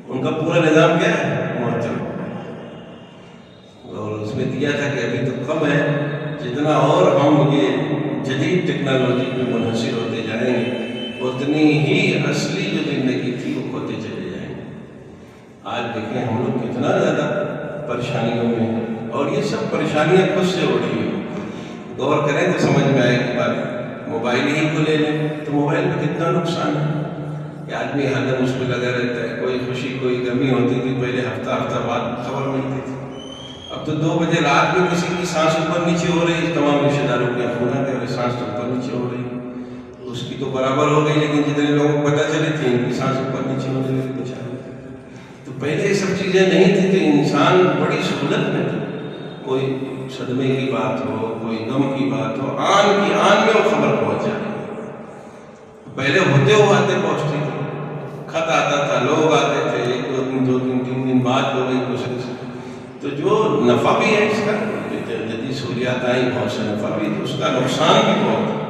ان کا پورا نظام کیا ہے؟ معطل. اور اس میں دیا تھا کہ ابھی تو کم ہے، جتنا اور ہم یہ جدید ٹیکنالوجی پہ منحصر ہوتے جائیں گے اتنی ہی اصلی جو زندگی تھی وہ کھوتے چلے جائیں گے. آج دیکھیں ہم لوگ کتنا زیادہ پریشانیوں میں ہیں، اور یہ سب پریشانیاں خود سے ہو رہی ہیں. غور کریں تو سمجھ میں آئے کہ بات موبائل ہی کو لے لیں تو موبائل میں کتنا نقصان ہے کہ آدمی ہر دم اس پہ لگا رہتا ہے. کوئی خوشی کوئی غمی ہوتی تھی پہلے ہفتہ بعد خبر ملتی تھی. اب تو 2 بجے رات میں کسی کی سانس اوپر نیچے ہو رہی ہے، تمام رشتے داروں کے فون آتے ہیں سانس اوپر نیچے ہو رہی ہے. اس کی تو برابر ہو گئی، لیکن جتنے لوگوں کو پتہ چلی تھی ان کی سانس اوپر نیچے ہونے لگی بیچارے. تو پہلے یہ سب چیزیں نہیں تھیں تو انسان بڑی سہولت میں تھا. کوئی صدمے کی بات ہو، کوئی غم کی بات ہو، آن کی آن میں وہ خبر پہنچ جائے. پہلے ہوتے ہوئے آتے پہنچتی تھی، خط آتا تھا، لوگ آتے تھے 1 2 دن 2 دن 3 دن بعد لوگ ایک دوسرے سے. تو جو نفع بھی ہے اس کا، جدید سہولیات آئیں بہت سے نفع بھی، اس کا نقصان بھی بہت ہے.